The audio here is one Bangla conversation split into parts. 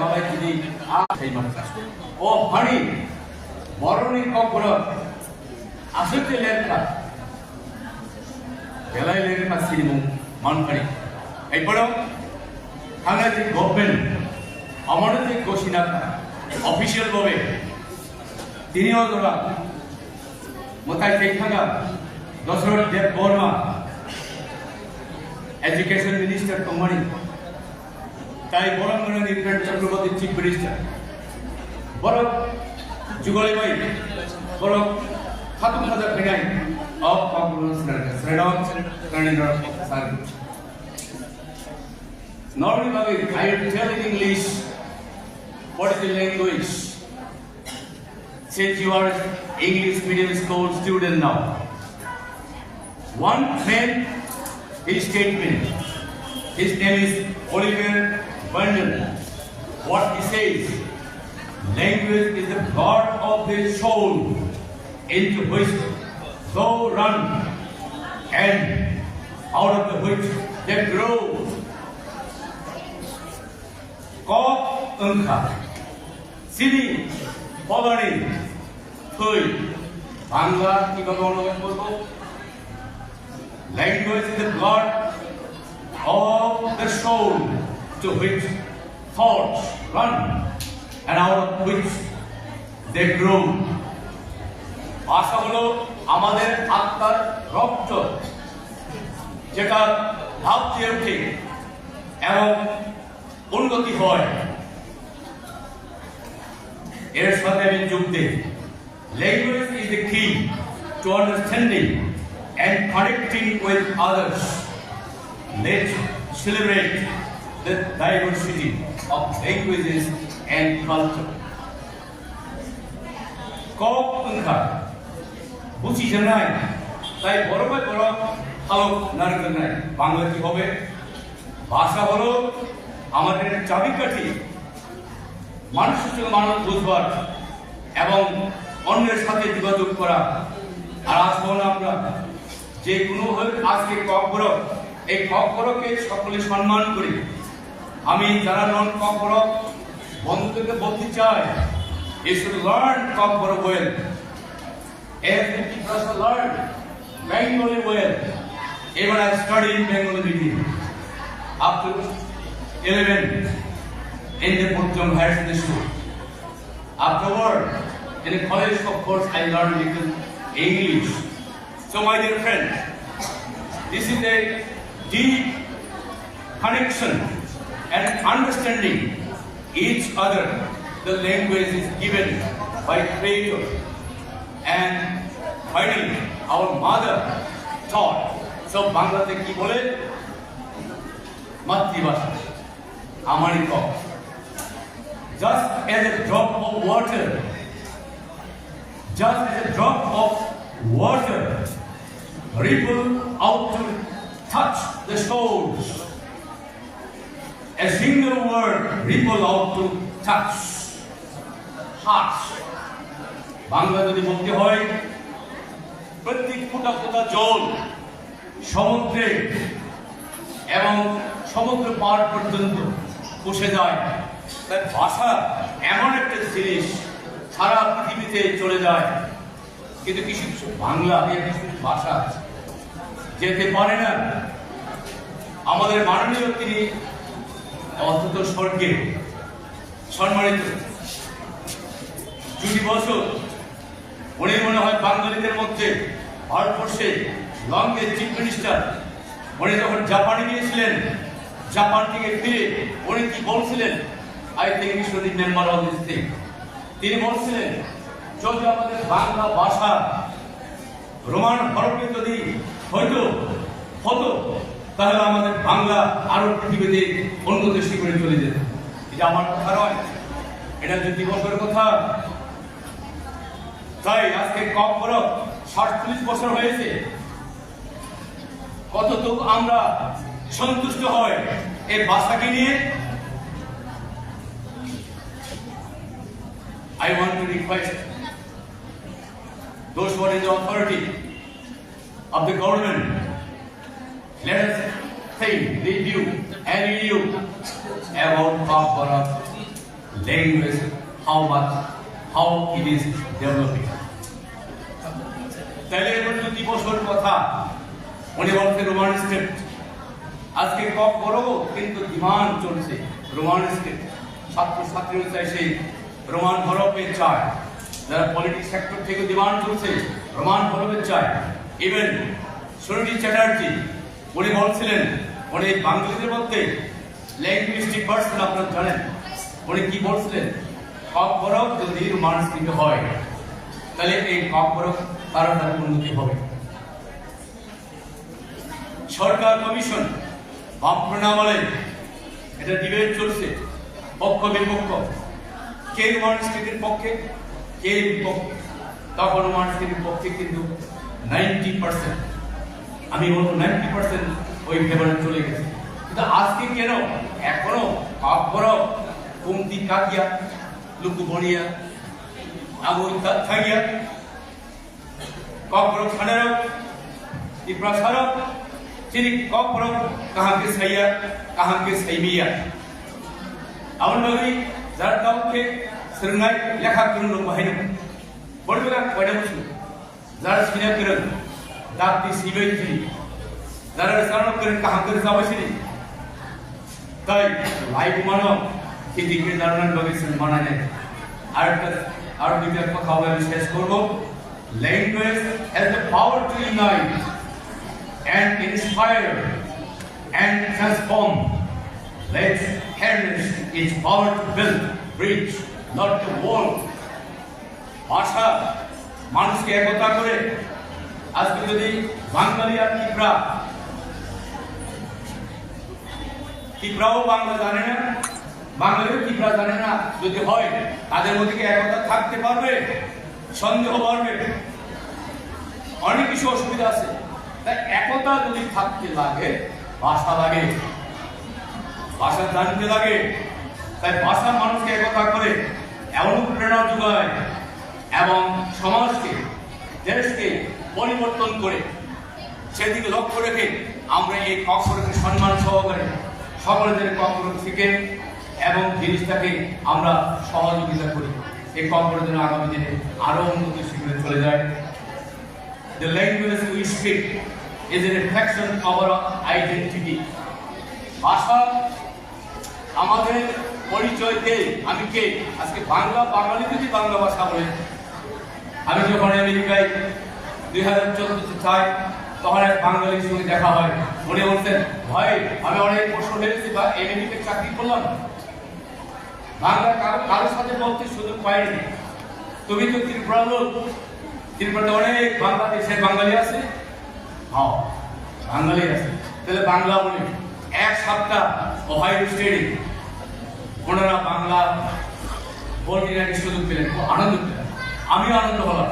মালাই তিনি সেই মানুষ ও হাড়ি বরণী কখর আসতে লেখা বেলায় লেখা সিনেমা মানকারি এরপরেও হাঙ্গাতি গভর্নমেন্ট অমরতে ঘোষণা অফিসিয়াল ভাবে তিনিও ধরা মোতায় সেই থাকা দশরথ দেব বর্মা এডুকেশন মিনিস্টার কোম্পানি তাই বরঙ্গনা নির্বাচন চক্রবর্তী চিফ মিনিস্টার বড় যুগলী ভাই বড় খাতুন খাজা ফিনাই অফ কংগ্রেস শ্রেণন কর্ণেন্দ্র service normally I tell in English what is the language since you are English medium school student now one man his statement his name is Oliver Wendell what he says language is the god of the soul into which soul run and out of the which they grow Kok engkau, sini, pogani, thui, bangla, kita ngomong apa? Language is the blood of the soul to which thoughts run and out of which they grow. ভাষা হলো আমাদের আত্মার রক্ত, যেটা ভাবতে ওঠে এবং উন্নতি হয় এর সাথে আমি যোগ দিই language is the key to understanding and connecting with others let's celebrate the diversity of languages and culture কক সংখ্যা বুঝি জানাই তাই বড় বড় আলোক নারকেল নাই বাংলা কি হবে ভাষা হলো আমাদের চাবিকাঠি মানুষের সঙ্গে মানুষ বুঝবার এবং অন্যের সাথে যোগাযোগ করা আর আসবো আমরা যে কোনো আজকে ককবরক এই ককবরককে সকলে সম্মান করি আমি যারা নন ককবরক বন্ধুদেরকে বলতে চাই you should learn Kokborok well as the people learn Bengali well even I studied in Bengali medium up to 11 in the Puttam Higher Secondary School. Afterward, in the college, of course, I learned little English. So, my dear friend, this is a deep connection and understanding each other. The language is given by Creator, and finally, our mother taught. So, Bangladesh ki bole? Mathribhasha. Amariko. Just as a drop of water, ripple out to touch the shores. A single word ripple out to touch hearts. Bangla যদি বলতে হয় প্রত্যেক ফোঁটা ফোঁটা জল সমুদ্রে এবং সমুদ্র পার পর্যন্ত বসে যায় তাই ভাষা এমন একটা জিনিস সারা পৃথিবীতে চলে যায় কিন্তু কিছু কিছু বাংলা কিছু ভাষা যেতে পারে না আমাদের মাননীয় তিনি অন্তত স্বর্গে সম্মানিত জুটি বসু উনি মনে হয় বাঙালিদের মধ্যে ভারতবর্ষে লংগেস্ট চিফ মিনিস্টার উনি যখন জাপানে গিয়েছিলেন জাপান থেকে ফিরে উনি কি বলছিলেন I think we should remember all these things. তিনি বলছিলেন যদি আমাদের বাংলা ভাষা রোমান হরফে যদি হতো তাহলে আমাদের বাংলা আরো পৃথিবীতে উন্নত শিখরে চলে যেত এটা আমার কথা নয় এটা যে দিবসের কথা তাই আজকে কম বড় 47 বছর হয়েছে কতটুকু আমরা সন্তুষ্ট হয় এই ভাষাকে নিয়ে I want to request those who are in the authority of the government, let us think, review and review about Bharat language, how it is developing. তাহলে এবার 2 বছর কথা উনি বলতে রোমান স্ক্রিপ্ট আজকে কপ বড় কিন্তু ডিমান্ড চলছে রোমান স্ক্রিপ্ট ছাত্রছাত্রীরা চাইছে রোমান হরফে চায় যারা পলিটিক্স সেক্টর থেকে ডিমান্ড চলছে রোমান হরফে চায় ইভেন সুনীতি চ্যাটার্জি উনি বলছিলেন উনি বাঙালিদের মধ্যে ল্যাঙ্গুইস্টিক পার্সন আপনারা জানেন উনি কি বলছিলেন কপ বরফ যদি রোমান স্ক্রিপ্ট হয় তাহলে এই কপ বরফ তাড়াতাড়ি উন্নতি হবে। সরকার কমিশন বামফ্রন্ট আমলে এটা ডিবেট চলছে পক্ষ বিপক্ষ কে রোমান স্ক্রিপ্টের পক্ষে কে বিপক্ষে তখন রোমান স্ক্রিপ্টের পক্ষে কিন্তু 90% আমি বলবো 90% ওই ফেভারে চলে গেছে কিন্তু আজকে কেন এখনো কপ বরফ কমতি কাকিয়া লুকু বনিয়া আগুন থাকিয়া कॉकरोच खनरक इब्रासरक चिनी कॉकरोच कहाँ के सैया कहाँ के सैमिया अवन नगरी जरदाव के सरंगाई लेखा करून लोग बाहेर बोलबेला पड़े मुझे जरा सीना करण दाती सीबे थी जरा सारण करण कहाँ कर जावशी ताई लाइफ मानो खेती के दरमियान भविष्य माना जाए आर्ट विद्या को खावा विशेष करो Language has the power to unite and inspire and transform. Let's harness its power to build, bridge, not the wall. ভাষা মানুষকে একতা করে আজকে যদি বাঙালি আর ত্রিপুরাও বাংলা জানে না বাঙালিও ত্রিপুরা জানে না যদি হয় তাদের মধ্যে কি একতা থাকতে পারবে সন্দেহ বাড়বে অনেক কিছু অসুবিধা আছে তাই একতা যদি থাকতে লাগে ভাষা লাগে ভাষা জানতে লাগে তাই ভাষা মানুষকে একতা করে এমন প্রেরণা যোগায় এবং সমাজকে দেশকে পরিবর্তন করে সেদিকে লক্ষ্য রেখে আমরা এই কক্সবাজারকে সম্মান সহকারে সকলের কক্সবাজার থেকে এবং জিনিসটাকে আমরা সহযোগিতা করি এই কক্সবাজার আগামী দিনে আরো উন্নতির শিখরে চলে যায়। The language we speak is a reflection of our identity. ভাষা আমাদের পরিচয়কে আমি কে আজকে বাঙালি যদি বাংলা ভাষা বলে আমি যখন আমেরিকায় 2014 চাই তখন এক বাঙালির সঙ্গে দেখা হয় উনি বলছেন ভাই আমি অনেক বছর হয়েছি বা আমেরিকায় চাকরি করলাম বাংলা কারোর সাথে বলতে সুযোগ পাইনি তুমি তো ত্রিপুরা লোক ত্রিপুরাতে অনেক বাংলাদেশের বাঙালি আছে হ্যাঁ বাঙালি আছে তাহলে বাংলা বলি এক সপ্তাহ ওহাইও স্টেটে ওনারা বাংলা বলতে নাকি সুযোগ পেলেন খুব আনন্দ পেলেন আমিও আনন্দ হলাম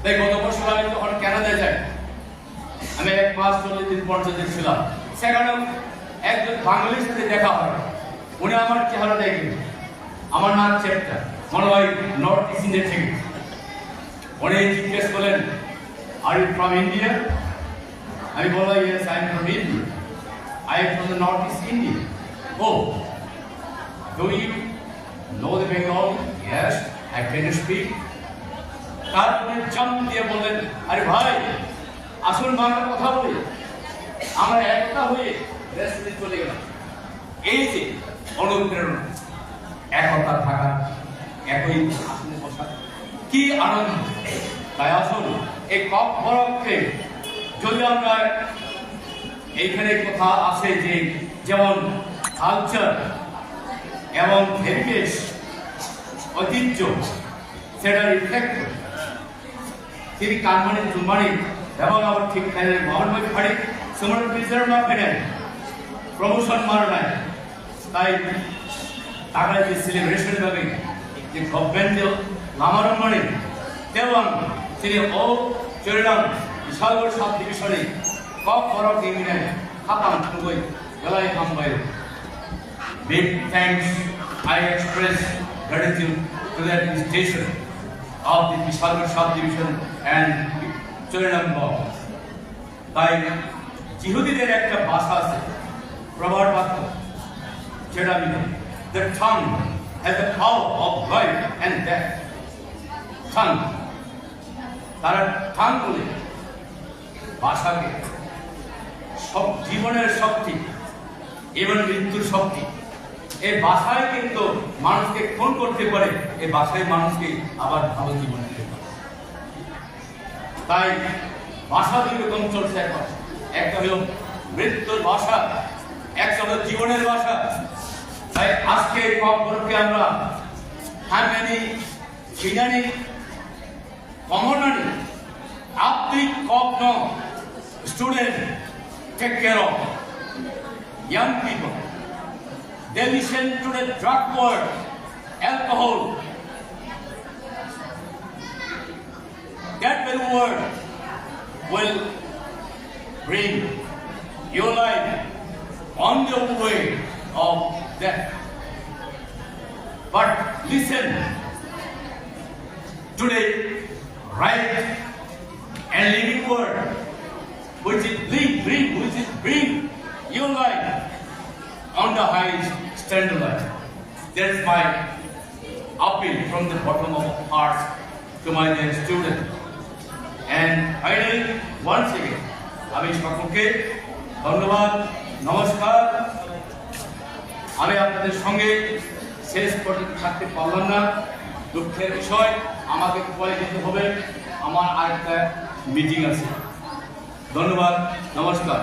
তাই গত বছর আমি যখন কানাডায় যাই আমি 1 মাস 40 দিন 50 দিন ছিলাম সেখানে একজন বাঙালির সাথে দেখা হয় উনি আমার চেহারা দেখেন আমার নাম চেপটা মনে হয় নর্থ ইস্ট ইন্ডিয়া থেকে উনি জিজ্ঞেস করলেন আর ইউ ফ্রম ইন্ডিয়া আমি বললাম yes I am from India I am from the north east India ও do you know the Bengal yes I can speak তারপরে জাম্প দিয়ে বললেন আরে ভাই আসল বাংলা কথা বলি আমরা একটা হয়ে রেস্টুরেন্টে চলে গেলাম এই যে অনুপ্রেরণা একতা থাকা একই আসলে বসা কি আনন্দ তাই আসল এই কপ বরফকে যদি আমরা এইখানে কথা আছে যে যেমন কালচার এবং হেরিটেজ ঐতিহ্য সেটা রিফ্লেক্ট করে তিনি কানমানি চুনমানি এবং আবার ঠিক গভর্নমেন্ট ফাড়ি সময় প্রিজার্ভ না ফেরেন প্রমোশন মারা নাই তাই টাকা যে সেলিব্রেশন হবে যে গভর্নমেন্ট লামারণ মানে এবং তিনি ও চরিলাম বিশালগড় সাব ডিভিশনে কপ বরফ ইউনিয়ন খাতাম খুবই গলায় কাম বাইরে big thanks I express gratitude to the administration of the Bishalgarh Sub-Division and Chorilam Block. তাই জিহুদিদের একটা ভাষা আছে প্রবাদ বাক্য যেটা আমি the tongue has the power of life and death. Tongue. তারা tongue বলে ভাষাকে সব জীবনের শক্তি এবং মৃত্যুর শক্তি। এই ভাষায় কিন্তু মানুষকে খুন করতে পারে, এই ভাষায় মানুষকে আবার ভালো জীবন দিতে পারে। তাই ভাষা দুই রকম চলছে এখন, একটা হলো মৃত্যুর ভাষা, একটা হলো জীবনের ভাষা। তাই আজকে কমপক্ষে আমরা হারমানি সিনানি কমনানি আপনি কপ্ন student take care of young people. They listen to the drug word, alcohol. That very word will bring your life on the way of death. But listen, today, right and living word, which is which is bring your life on the highest standard life. That's my appeal from the bottom of my heart to my dear student. And finally, once again, আমি সকলকে ধন্যবাদ, নমস্কার। আমি আপনাদের সঙ্গে শেষ পর্যন্ত থাকতে পারলাম না, দুঃখের বিষয়। আমাকে পরে যেতে হবে, আমার আরেকটা মিটিং আছে। ধন্যবাদ, নমস্কার।